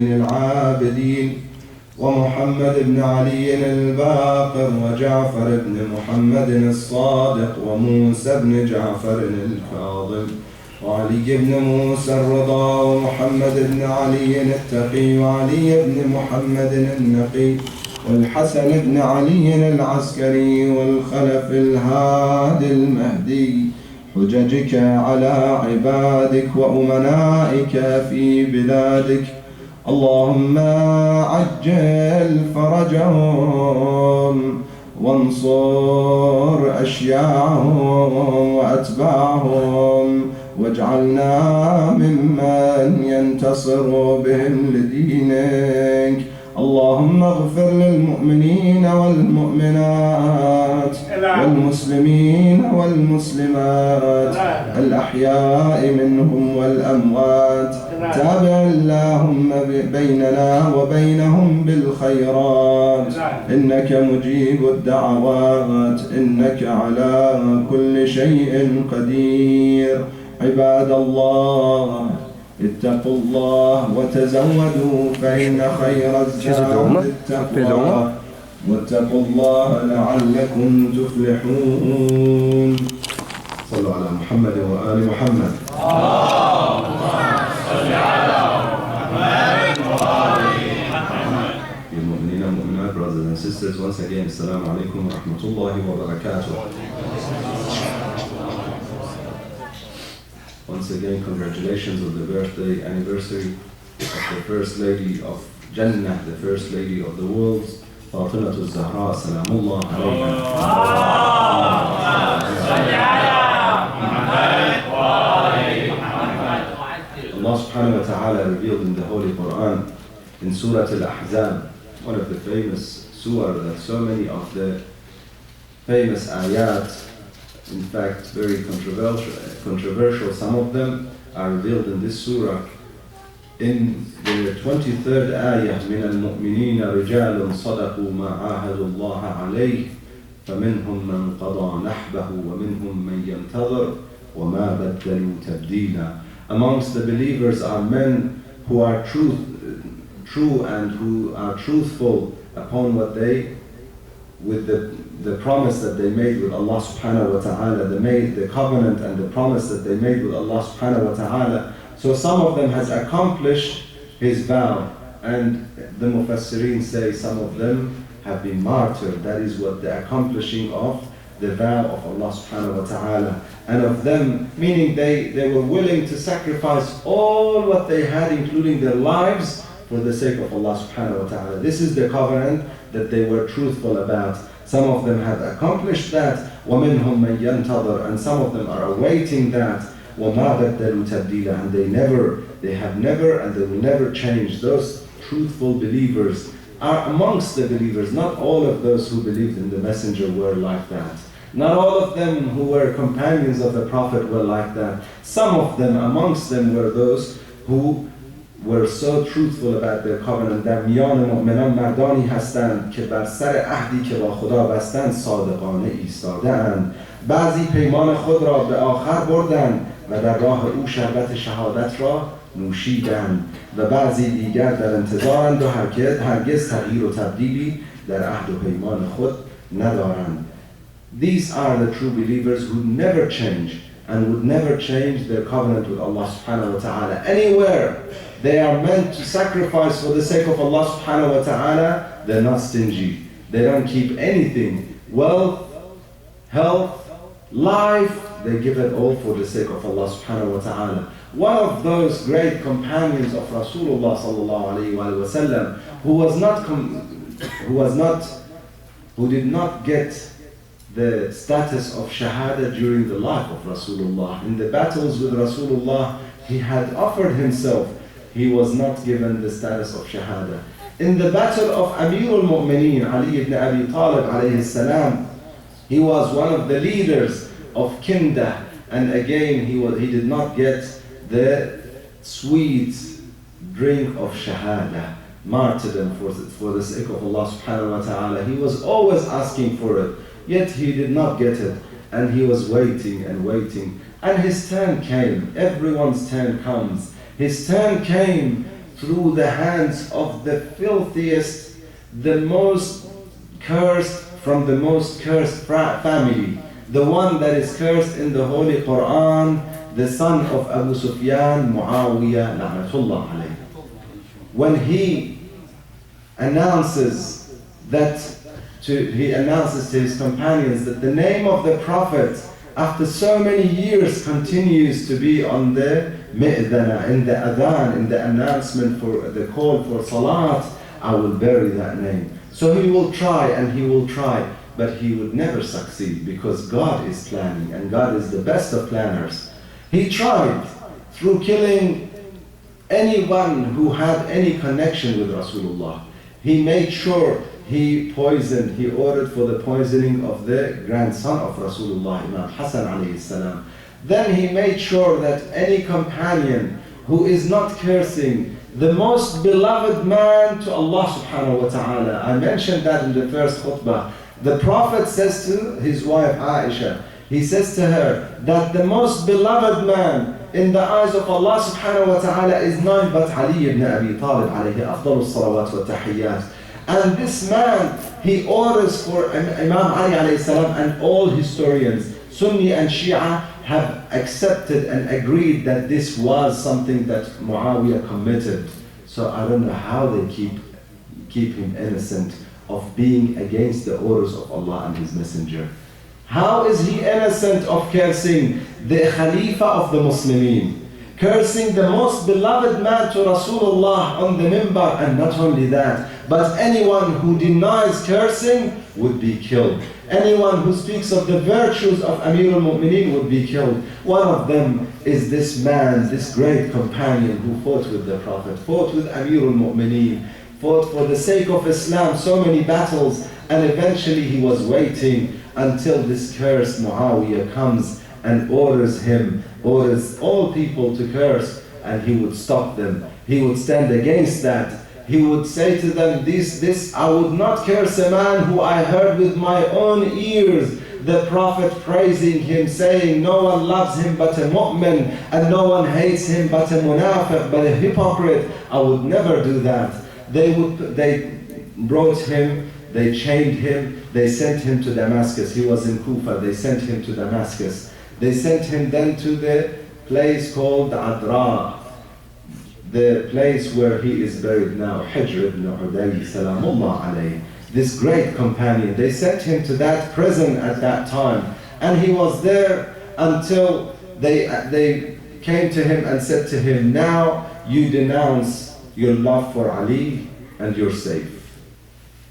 العابدين ومحمد بن علي الباقر وجعفر بن محمد الصادق وموسى بن جعفر الكاظم وعلي بن موسى الرضا ومحمد بن علي التقي وعلي بن محمد النقي والحسن بن علي العسكري والخلف الهادي المهدي حججك على عبادك وأمنائك في بلادك اللهم عجل فرجهم وانصر أشياعهم وأتباعهم واجعلنا ممن ينتصر بهم لدينك اللهم اغفر للمؤمنين والمؤمنات والمسلمين والمسلمات الأحياء منهم والأموات تابع اللهم بيننا وبينهم بالخيرات إنك مجيب الدعوات إنك على كل شيء قدير عباد الله اتقوا الله وتزودوا فإن خير الزاد التقوى واتقوا الله لعلكم تفلحون صلوا على محمد وآل محمد اللهم صل على محمد وآل محمد. Dear mu'mineen and mu'minat, brothers and sisters, once again, assalamu alaikum wa rahmatullahi wa barakatuh. Once again, congratulations on the birthday anniversary of the First Lady of Jannah, the First Lady of the world, Fatimah al-Zahra, salamullah alayha. Allah subhanahu wa ta'ala revealed in the Holy Quran, in Surah Al-Ahzab, one of the famous surah that so many of the famous ayat, in fact, very controversial. Some of them are revealed in this surah. In the 23rd ayah, من المؤمنين رجال صدقوا ما عاهدوا الله عليه فمنهم من قضى نحبه ومنهم من ينتظر وما بدلوا تبديلا. Amongst the believers are men who are true and who are truthful upon what they, with the promise that they made with Allah subhanahu wa ta'ala, they made the covenant and the promise that they made with Allah subhanahu wa ta'ala. So some of them has accomplished his vow, and the Mufassirin say some of them have been martyred. That is what the accomplishing of the vow of Allah subhanahu wa ta'ala. And of them, meaning they were willing to sacrifice all what they had, including their lives, for the sake of Allah subhanahu wa ta'ala. This is the covenant that they were truthful about. Some of them have accomplished that, وَمِنْهُمْ مَنْ يَنْتَظِرُ, and some of them are awaiting that, وَمَا بَدَّلُوا تَبْدِيلًا, and they have never and they will never change. Those truthful believers are amongst the believers. Not all of those who believed in the messenger were like that. Not all of them who were companions of the Prophet were like that. Some of them, amongst them, were those who were so truthful about their covenant. در میان مؤمنان مردانی هستند که بر سر عهدی که با خدا بستند صادقانه ایستادند. بعضی پیمان خود را به آخر بردند و در راه او شربت شهادت را نوشیدند و بعضی دیگر در انتظارند و هرگز تغییر و تبدیلی در عهد و پیمان خود ندارند. These are the true believers who never change and would never change their covenant with Allah subhanahu wa ta'ala. Anywhere they are meant to sacrifice for the sake of Allah subhanahu wa ta'ala, they're not stingy. They don't keep anything. Wealth, health, life, they give it all for the sake of Allah subhanahu wa ta'ala. One of those great companions of Rasulullah sallallahu alayhi wa sallam, who did not get the status of Shahada during the life of Rasulullah. In the battles with Rasulullah, he had offered himself. He was not given the status of Shahada. In the battle of Amir al-Mu'mineen, Ali ibn Abi Talib alayhi salam, he was one of the leaders of Kinda, and again he did not get the sweet drink of Shahada, martyrdom for the sake of Allah subhanahu wa ta'ala. He was always asking for it, yet he did not get it, and he was waiting and waiting. And his turn came. Everyone's turn comes. His turn came through the hands of the filthiest, the most cursed from the most cursed family, the one that is cursed in the Holy Quran, the son of Abu Sufyan, Muawiyah, la'natullah alayhi. When he announces to his companions that the name of the Prophet after so many years continues to be on the mi'dana, in the adhan, in the announcement for the call for salat, I will bury that name. So he will try and he will try, but he would never succeed because God is planning and God is the best of planners. He tried through killing anyone who had any connection with Rasulullah. He made sure he ordered for the poisoning of the grandson of Rasulullah, Imam Hassan alayhi salam. Then he made sure that any companion who is not cursing the most beloved man to Allah subhanahu wa ta'ala. I mentioned that in the first khutbah. The Prophet says to his wife Aisha, he says to her that the most beloved man in the eyes of Allah subhanahu wa ta'ala is none but Ali ibn Abi Talib alayhi afdalus salawat wa tahiyyat. And this man, he orders for Imam Ali alayhi salam, and all historians, Sunni and Shia, have accepted and agreed that this was something that Muawiyah committed. So I don't know how they keep him innocent of being against the orders of Allah and His Messenger. How is he innocent of cursing the Khalifa of the Muslimin? Cursing the most beloved man to Rasulullah on the minbar, and not only that, but anyone who denies cursing would be killed. Anyone who speaks of the virtues of Amir al-Mu'mineen would be killed. One of them is this man, this great companion who fought with the Prophet, fought with Amir al-Mu'mineen, fought for the sake of Islam so many battles, and eventually he was waiting until this cursed Muawiyah comes and orders all people to curse, and he would stop them. He would stand against that. He would say to them, this I would not curse a man who I heard with my own ears the Prophet praising him, saying no one loves him but a mu'min, and no one hates him but a munafiq, but a hypocrite. I would never do that. They brought him, they chained him, they sent him to Damascus. He was in Kufa, they sent him to Damascus. They sent him then to the place called Adra, the place where he is buried now, Hejr ibn Uday, salamullah alayhi, this great companion. They sent him to that prison at that time, and he was there until they came to him and said to him, now you denounce your love for Ali and you're safe.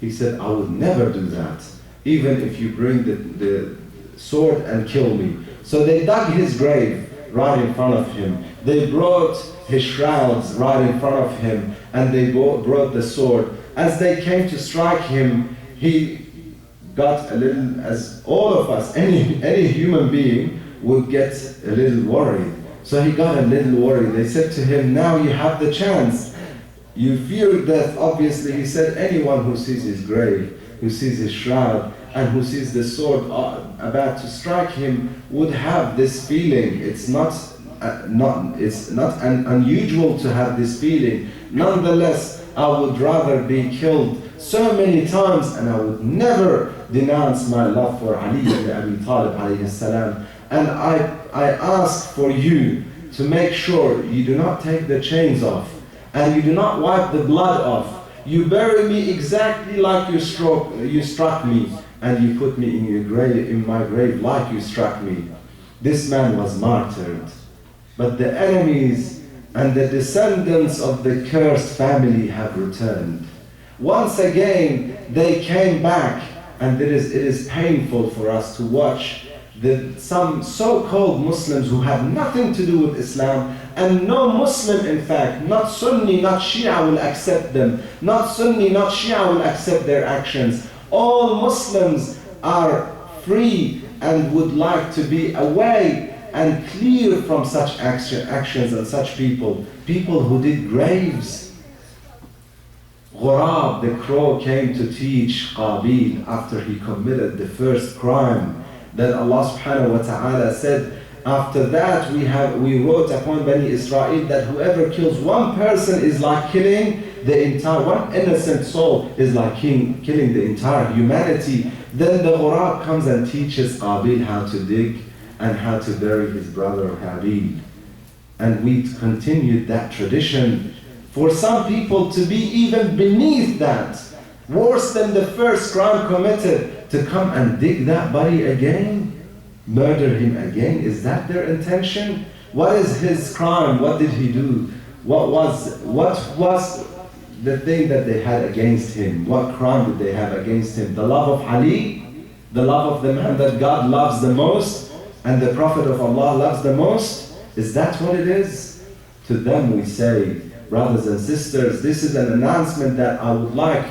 He said, I would never do that, even if you bring the sword and kill me. So they dug his grave right in front of him. They brought his shrouds right in front of him, and they brought the sword. As they came to strike him, he got a little, as all of us, any human being would get a little worried. So he got a little worried. They said to him, now you have the chance. You fear death, obviously. He said, anyone who sees his grave, who sees his shroud, and who sees the sword about to strike him would have this feeling. It's not unusual to have this feeling. Nonetheless, I would rather be killed so many times, and I would never denounce my love for Ali ibn Abi Talib alayhi salam. And I ask for you to make sure you do not take the chains off, and you do not wipe the blood off. You bury me exactly like you struck me, and you put me in my grave like you struck me. This man was martyred. But the enemies and the descendants of the cursed family have returned. Once again, they came back, and it is painful for us to watch some so-called Muslims who have nothing to do with Islam, and no Muslim, in fact, not Sunni, not Shia will accept them. Not Sunni, not Shia will accept their actions. All Muslims are free and would like to be away and clear from such actions and such people who did graves. Ghurab, the crow, came to teach Qabil after he committed the first crime. Then Allah subhanahu wa ta'ala said, after that we wrote upon Bani Israel that whoever kills one person is like killing the entire, one innocent soul is like killing the entire humanity. Then the Ghurab comes and teaches Qabil how to dig and how to bury his brother Habil. And we continued that tradition. For some people to be even beneath that, worse than the first crime committed, to come and dig that body again, murder him again, is that their intention? What is his crime? What did he do? What was the thing that they had against him? What crime did they have against him? The love of Ali, the love of the man that God loves the most and the Prophet of Allah loves the most? Is that what it is? To them we say, brothers and sisters, this is an announcement that I would like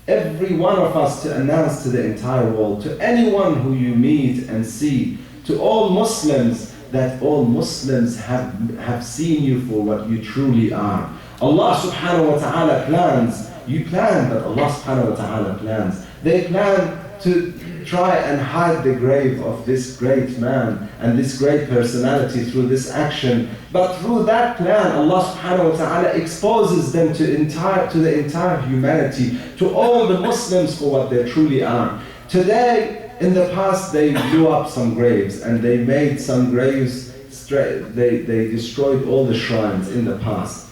every one of us to announce to the entire world, to anyone who you meet and see, to all Muslims, that all Muslims have seen you for what you truly are. Allah subhanahu wa ta'ala plans, you plan, but Allah subhanahu wa ta'ala plans. They plan to try and hide the grave of this great man and this great personality through this action. But through that plan, Allah subhanahu wa ta'ala exposes them to the entire humanity, to all the Muslims for what they truly are. Today, in the past, they blew up some graves and they made some graves straight. They destroyed all the shrines in the past.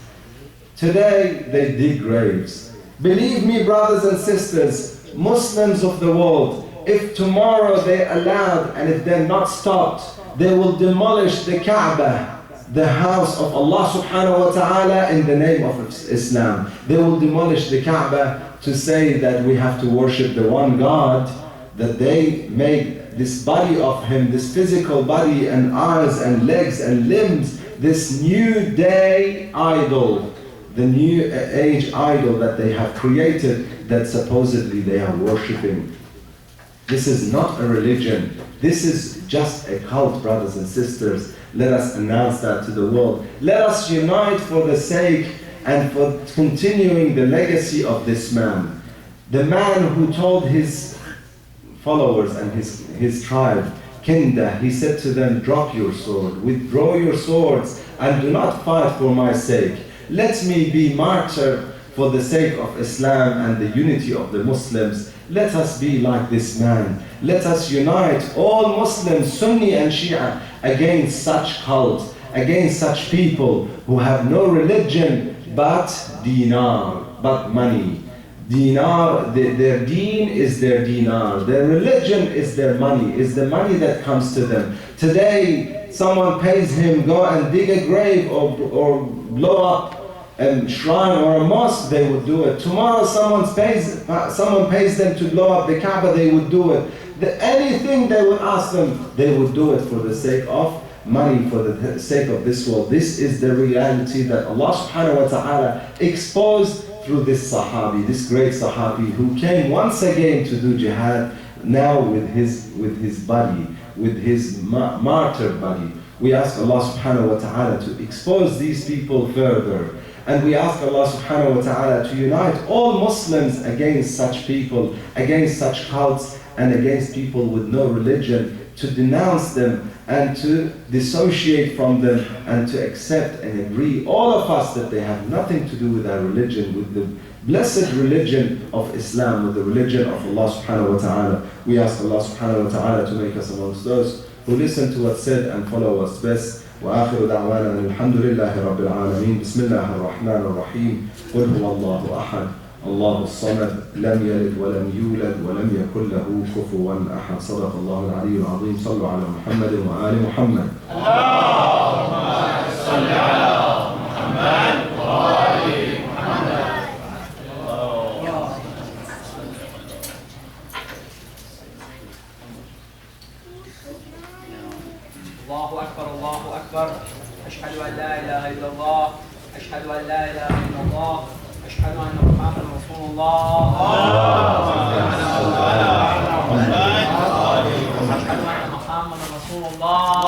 Today, they dig graves. Believe me, brothers and sisters, Muslims of the world, if tomorrow they're allowed and if they're not stopped, they will demolish the Kaaba, the house of Allah subhanahu wa ta'ala, in the name of Islam. They will demolish the Kaaba to say that we have to worship the one God, that they made this body of him, this physical body and eyes and legs and limbs, this new day idol, the new age idol that they have created, that supposedly they are worshipping. This is not a religion. This is just a cult, brothers and sisters. Let us announce that to the world. Let us unite for the sake and for continuing the legacy of this man. The man who told his followers and his tribe, Kinda, he said to them, drop your sword, withdraw your swords, and do not fight for my sake. Let me be martyr for the sake of Islam and the unity of the Muslims. Let us be like this man. Let us unite all Muslims, Sunni and Shia, against such cult, against such people who have no religion but dinar, but money. Dinar, their deen is their dinar. Their religion is their money, is the money that comes to them. Today, someone pays him, go and dig a grave or blow up a shrine or a mosque, they would do it. Tomorrow someone pays them to blow up the Kaaba, they would do it. Anything they would ask them, they would do it for the sake of money, for the sake of this world. This is the reality that Allah subhanahu wa ta'ala exposed through this Sahabi, this great Sahabi who came once again to do jihad, now with his body, with his martyr body. We ask Allah subhanahu wa ta'ala to expose these people further. And we ask Allah subhanahu wa ta'ala to unite all Muslims against such people, against such cults, and against people with no religion, to denounce them and to dissociate from them and to accept and agree, all of us, that they have nothing to do with our religion, with the blessed religion of Islam, with the religion of Allah subhanahu wa ta'ala. We ask Allah subhanahu wa ta'ala to make us amongst those who listen to what's said and follow what's best. وآخر دعوانا الحمد لله رب العالمين بسم الله الرحمن الرحيم قل هو الله أحد الله الصمد لم يلد ولم يولد ولم يكن له كفوا أحد صدق الله العلي العظيم صلوا على محمد وآل محمد اللهم صل على محمد وآل محمد. الله أكبر الله أكبر أشهد أن لا إله إلا الله أشهد أن لا إله إلا الله أشهد أن محمدا رسول الله أشهد أن محمدا رسول الله